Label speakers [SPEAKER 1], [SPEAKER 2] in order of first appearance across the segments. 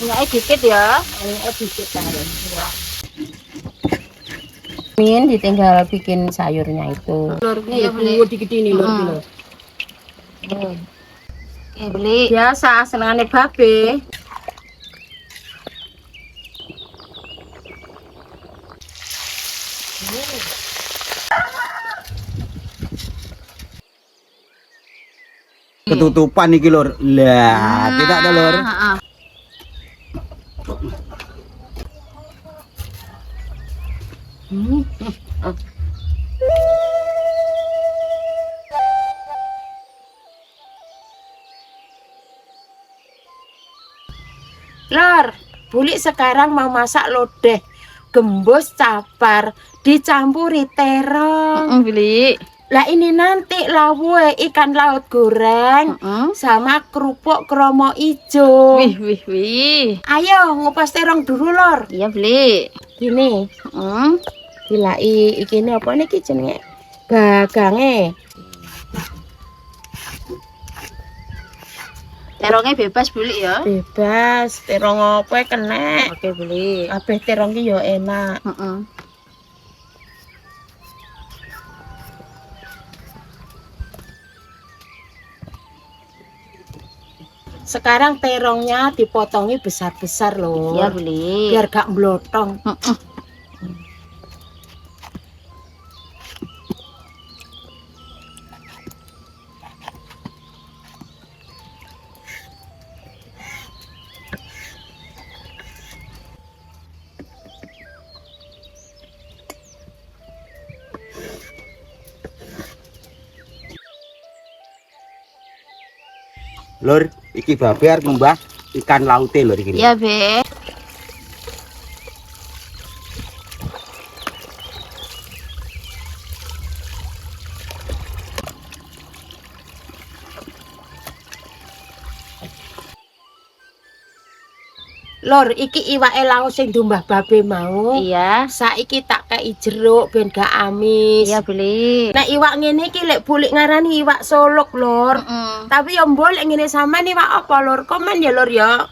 [SPEAKER 1] Minyaknya dikit ya.
[SPEAKER 2] Minyaknya dikit kan.
[SPEAKER 1] Min ditinggal bikin sayurnya itu.
[SPEAKER 2] Lor,
[SPEAKER 1] Iya, beli.
[SPEAKER 2] dikit ini lor, lor.
[SPEAKER 1] Beli. Biasa senengane babe.
[SPEAKER 2] Ketutupan iki lor. Lah, tidak ada lor.
[SPEAKER 1] Lor, Buli sekarang mau masak lodeh gembus capar dicampuri terong.
[SPEAKER 3] Beli.
[SPEAKER 1] Lah ini nanti lawuh ikan laut goreng sama kerupuk kromo ijo.
[SPEAKER 3] Wih.
[SPEAKER 1] Ayo ngupas terong dulu lor.
[SPEAKER 3] Iya beli.
[SPEAKER 1] Gini. Dilai iki apa niki jenenge? Gagange.
[SPEAKER 3] Terongnya bebas beli ya.
[SPEAKER 1] Bebas, terong apa kena.
[SPEAKER 3] Oke beli.
[SPEAKER 1] Kabeh terong ki yo enak. Sekarang terongnya dipotongi besar-besar loh.
[SPEAKER 3] Iya beli.
[SPEAKER 1] Biar gak melotong.
[SPEAKER 2] Lor, iki babe arep mbah ikan laute lor iki.
[SPEAKER 3] Iya be.
[SPEAKER 1] Lor, iki iwake laos sing dumbah babe mau.
[SPEAKER 3] Iya.
[SPEAKER 1] Saiki tak kei jeruk ben gak amis.
[SPEAKER 3] Iya beli.
[SPEAKER 1] Nah, iwak ngene iki lek bulik ngarani iwak solok, Lor. Tapi yo mbol lek ngene sampean iwak apa, Lor? Komen ya, Lor ya.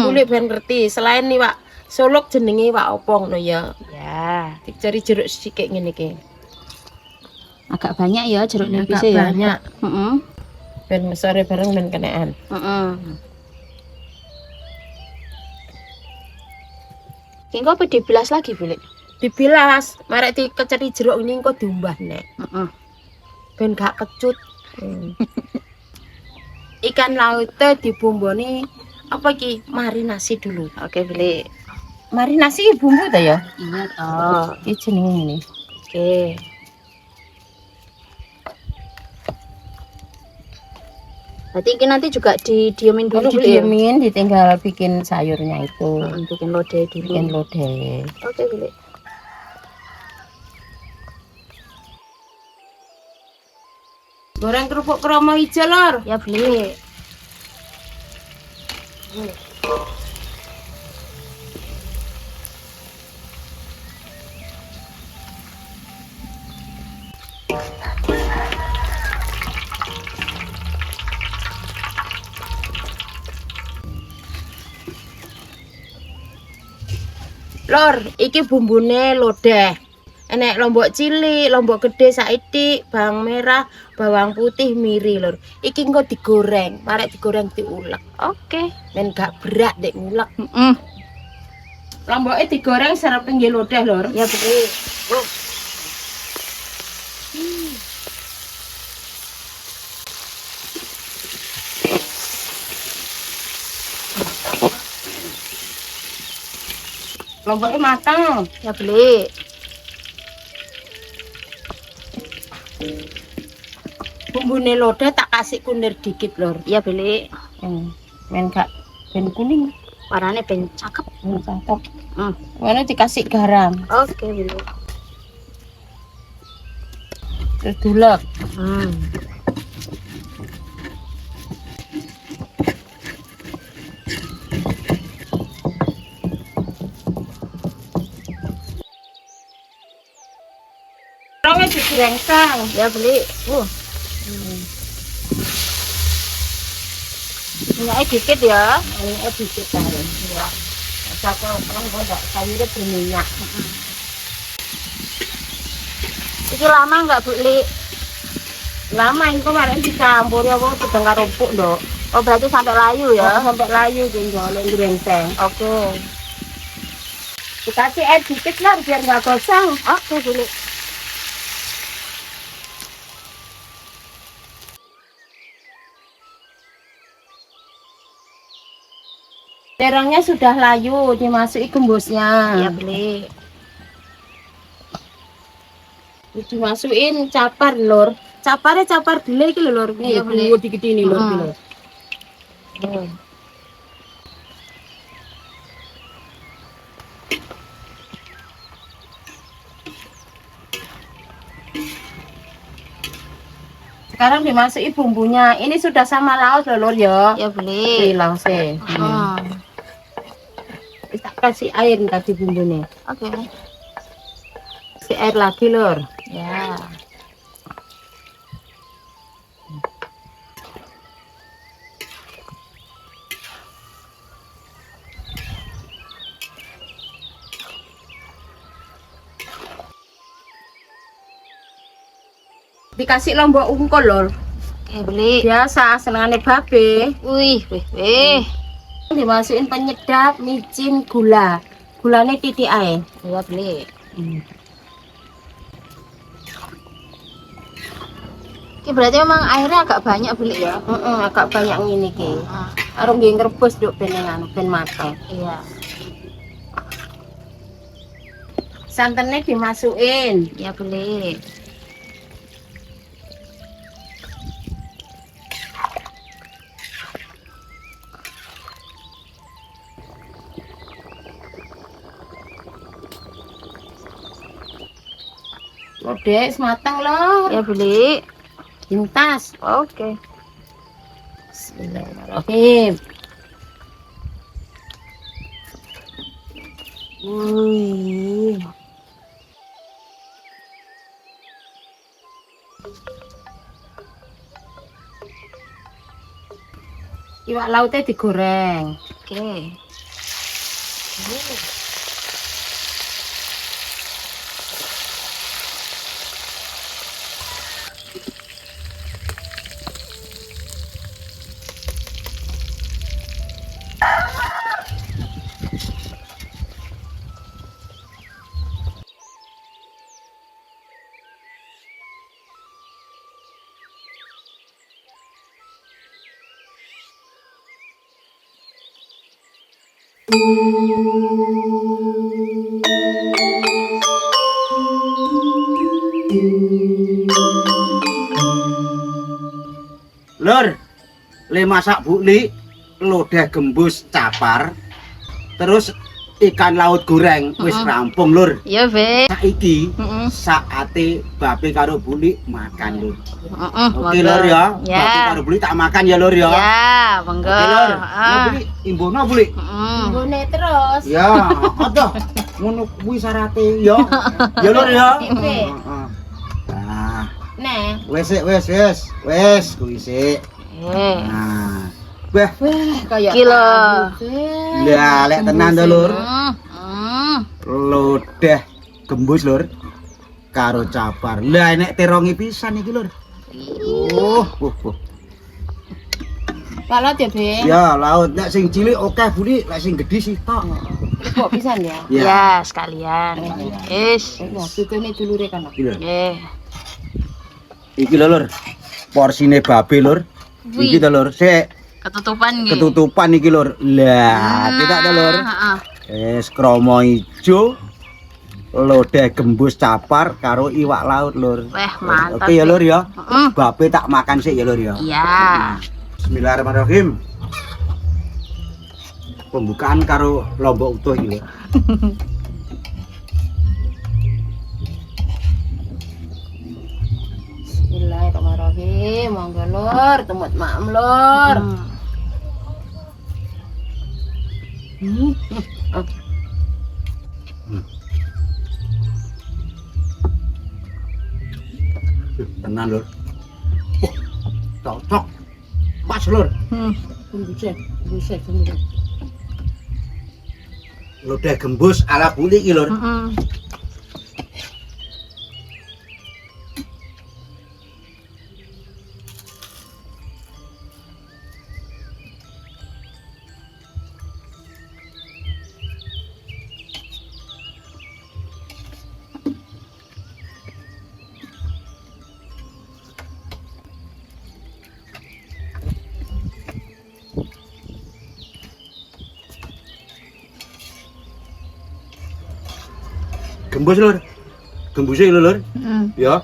[SPEAKER 1] Bulik ben ngerti. Selain iwak solok jenenge iwak apa ngono ya.
[SPEAKER 3] Ya.
[SPEAKER 1] Dicari jeruk sithik ngene iki.
[SPEAKER 3] Agak banyak ya jeruk nipis
[SPEAKER 1] Agak
[SPEAKER 3] ya.
[SPEAKER 1] banyak. Ben sore bareng ben kenaan.
[SPEAKER 3] Engko apa dibilas lagi beli?
[SPEAKER 1] Dibilas, marek dikeceri jeruk ini engko diumbah nek. Ben gak kecut. Ikan lautnya dibumboni apa iki? Marinasi dulu.
[SPEAKER 3] Oke beli.
[SPEAKER 1] Marinasi bumbu ta ya?
[SPEAKER 3] Iya toh.
[SPEAKER 1] Iki jenenge ngene.
[SPEAKER 3] Oke. Berarti ini nanti juga didiemin dulu beli ya?
[SPEAKER 1] Didiemin, ditinggal bikin sayurnya itu.
[SPEAKER 3] Bikin lodeh dulu.
[SPEAKER 1] Bikin lodeh.
[SPEAKER 3] Oke beli.
[SPEAKER 1] Goreng kerupuk kromo hijau lor.
[SPEAKER 3] Ya beli.
[SPEAKER 1] Lor, iki bumbune lodeh. Enek lombok cilik, lombok gede saithik, bawang merah, bawang putih, miri lor. Iki engko digoreng, marek digoreng diulek.
[SPEAKER 3] Oke.
[SPEAKER 1] Men gak berat dek ngulek. Lomboke digoreng serep pinggir lodeh lor.
[SPEAKER 3] Ya beli.
[SPEAKER 1] Lomboknya matang.
[SPEAKER 3] Ya beli.
[SPEAKER 1] Bumbune lodeh tak kasih kunir dikit lor.
[SPEAKER 3] Ya beli.
[SPEAKER 1] Men gak ben kuning.
[SPEAKER 3] Warnanya ben cakep.
[SPEAKER 1] Cakep. Mana dikasih garam.
[SPEAKER 3] Oke beli.
[SPEAKER 1] Terus dulek. Terongnya digerengsang.
[SPEAKER 3] Ya beli.
[SPEAKER 1] Minyaknya dikit ya.
[SPEAKER 2] Minyaknya dikit kan.
[SPEAKER 1] ya. Satu orang enggak sayurnya berminyak.
[SPEAKER 3] Iki lama enggak Bu Li?
[SPEAKER 1] Lama ini kemarin dicampur ya kok sedang kerupuk dok.
[SPEAKER 3] Oh berarti sampai layu ya?
[SPEAKER 1] Sampai layu jenjolnya grenteng.
[SPEAKER 3] Oke.
[SPEAKER 1] Dikasih air dikit lah biar nggak gosong.
[SPEAKER 3] Oke Bu Li.
[SPEAKER 1] Terongnya sudah layu, dimasuki gembusnya.
[SPEAKER 3] Iya Bu Li.
[SPEAKER 1] Dimasukin capar lor. Caparnya capar dile iki lho lor.
[SPEAKER 3] Iya,
[SPEAKER 1] Ini Bu dikit ini lor iki lho. Sekarang dimasuki bumbunya. Ini sudah sama laos lho lor ya.
[SPEAKER 3] Iya Bu Li.
[SPEAKER 1] Laosnya. Kita kasih air tadi bumbunya.
[SPEAKER 3] Oke.
[SPEAKER 1] Kasih air lagi lor.
[SPEAKER 3] Ya.
[SPEAKER 1] Dikasih lombok ungkul lor.
[SPEAKER 3] Oke Bu Li.
[SPEAKER 1] Biasa senengane babe.
[SPEAKER 3] Wih.
[SPEAKER 1] Dimasukin penyedap, micin, gula. Gulanya titik ae.
[SPEAKER 3] Iya Bu Li. Ini berarti memang airnya agak banyak Bu Li ya?
[SPEAKER 1] Agak banyak ngene iki. Arep nggih ngrebus nduk ben ben mateng.
[SPEAKER 3] Iya.
[SPEAKER 1] Santannya dimasukin.
[SPEAKER 3] Iya Bu Li.
[SPEAKER 1] Lodeh matang lor.
[SPEAKER 3] Ya Bu Li.
[SPEAKER 1] Pintas.
[SPEAKER 3] Oke.
[SPEAKER 1] Bismillahirrahmanirrahim. Wih. Iwak lautnya digoreng.
[SPEAKER 3] Oke.
[SPEAKER 2] Lur, le masak Bu Li, lodeh gembus capar, terus ikan laut goreng wis rampung lur.
[SPEAKER 3] Iya Be.
[SPEAKER 2] Saiki saate babe karo Bu Li makan lur. Oke
[SPEAKER 3] Monggo.
[SPEAKER 2] lur ya.
[SPEAKER 3] Ya.
[SPEAKER 2] Babe karo Bu Li tak makan ya lur ya.
[SPEAKER 3] Ya, monggo.
[SPEAKER 2] Oke lur. Nah, Bu Li imbono Bu Li.
[SPEAKER 1] Bune terus.
[SPEAKER 2] Ya, aduh. Ngono kuwi syarate ya. Ya lur ya.
[SPEAKER 1] Oke.
[SPEAKER 2] Heeh. Nah,
[SPEAKER 1] Nih.
[SPEAKER 2] wes kuwi sik. Nah. Wah,
[SPEAKER 1] Kayak
[SPEAKER 3] Kilo.
[SPEAKER 2] lah lek tenan to lur.
[SPEAKER 3] Hmm.
[SPEAKER 2] Lodeh gembus lur karo capar. Lah nek terongi pisan iki lur. Oh.
[SPEAKER 1] Kalau ya Be.
[SPEAKER 2] Ya laut nek sing cilik oke Budi, lek sing gedhi sitok.
[SPEAKER 1] Kok pisan ya?
[SPEAKER 3] Ya, sekalian. Wis.
[SPEAKER 1] Wah, tutune dulure kan.
[SPEAKER 2] Iki lur.
[SPEAKER 3] Nggih.
[SPEAKER 2] Iki lho lur. Porsine babe lur. Iki to lur. Sik
[SPEAKER 3] Ketutupan nggih.
[SPEAKER 2] ketutupan iki lur. Lah, kita to lur.
[SPEAKER 3] Heeh.
[SPEAKER 2] Wis kromo ijo. Lodeh gembus capar karo iwak laut lur.
[SPEAKER 3] Wah, mantap.
[SPEAKER 2] Oke ya lur ya.
[SPEAKER 3] Heeh.
[SPEAKER 2] Babe tak makan sik ya lur ya.
[SPEAKER 3] Iya.
[SPEAKER 2] Bismillahirrahmanirrahim. Pembukaan karo lombok utuh iki lho.
[SPEAKER 1] Bismillahirrahmanirrahim. Monggo lur, temut maem lur.
[SPEAKER 2] Tenan lur. Oh, cocok. Pas lur.
[SPEAKER 1] Buset, buset.
[SPEAKER 2] lodeh gembus ala Buli iki lur.
[SPEAKER 3] Heeh.
[SPEAKER 2] Gembus lur. Gembusnya iki lho lur.
[SPEAKER 3] Heeh.
[SPEAKER 2] Ya.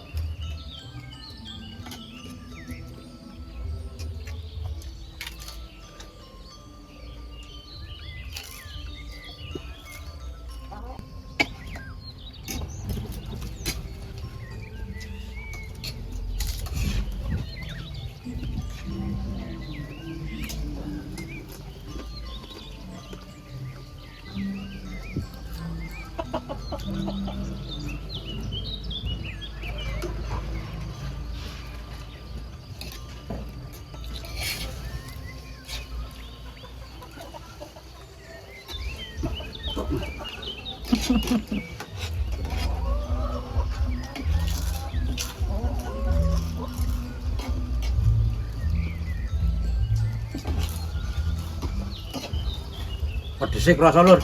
[SPEAKER 2] Pedesnya kerasa lur.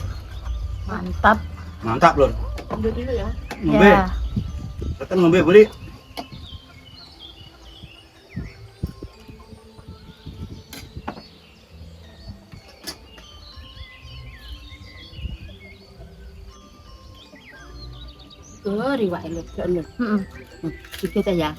[SPEAKER 3] Mantap.
[SPEAKER 2] Mantap lur.
[SPEAKER 1] Ambil dulu ya.
[SPEAKER 2] Ngombe.
[SPEAKER 3] Ya.
[SPEAKER 2] Tekan ngombe Buli.
[SPEAKER 1] Oh, riwak lur. Lur.
[SPEAKER 3] Heeh.
[SPEAKER 1] Dikit ya.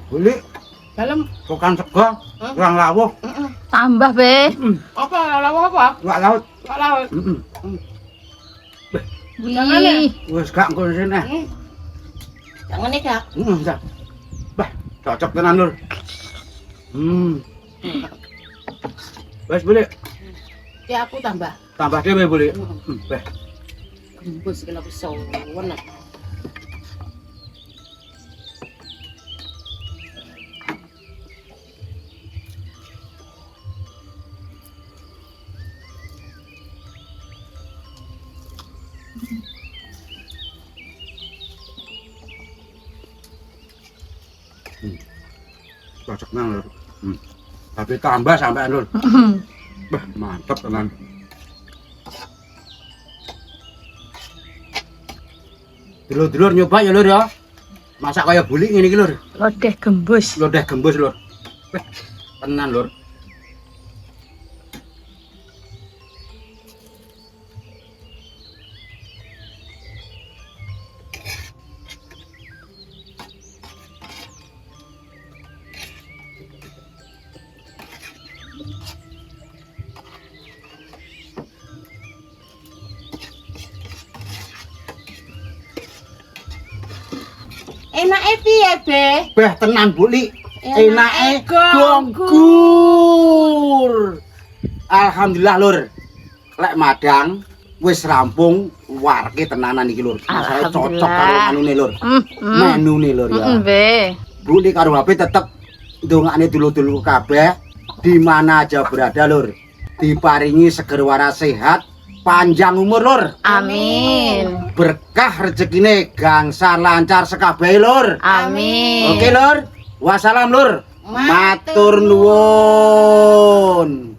[SPEAKER 2] Buli,
[SPEAKER 1] Dalam
[SPEAKER 2] bukan sego, kurang lawuh.
[SPEAKER 3] Tambah, Be.
[SPEAKER 1] apa lawa apa?
[SPEAKER 2] Wak laut.
[SPEAKER 1] Pak laut. Jangan ya.
[SPEAKER 3] Wih.
[SPEAKER 2] Wis gak engko sini.
[SPEAKER 1] Jangan nih kak.
[SPEAKER 2] Sak. Bah, cocok tenan lur. Wes Buli,
[SPEAKER 1] Ya aku tambah.
[SPEAKER 2] tambah dhewe Buli. Beh,
[SPEAKER 1] Gembus kena pesawan.
[SPEAKER 2] cocok tenan lur. Tapi tambah sampean lur. Bah, mantap tenan. Dulur-dulur nyoba ya lur ya. Masak kaya Buli ngene iki lur.
[SPEAKER 3] Lodeh gembus.
[SPEAKER 2] Lodeh gembus lur. Weh, tenan lur.
[SPEAKER 1] Enak piye, Be?
[SPEAKER 2] Beh, tenan Buli.
[SPEAKER 1] Enake
[SPEAKER 2] Enake gonggur. Alhamdulillah lur. Lek madang wis rampung warke tenanan iki lur. Saya cocok karo anune lur. Menune lur ya.
[SPEAKER 3] Be.
[SPEAKER 2] Buli karo HP tetep ndongakne dulur-dulur kabeh di mana aja berada lur. Diparingi seger waras sehat, panjang umur lur.
[SPEAKER 3] Amin.
[SPEAKER 2] Berkah rezekine gangsal lancar sekabehe lur.
[SPEAKER 3] Amin.
[SPEAKER 2] Oke lur. Wassalam lur.
[SPEAKER 1] Matur
[SPEAKER 2] Matur nuwun.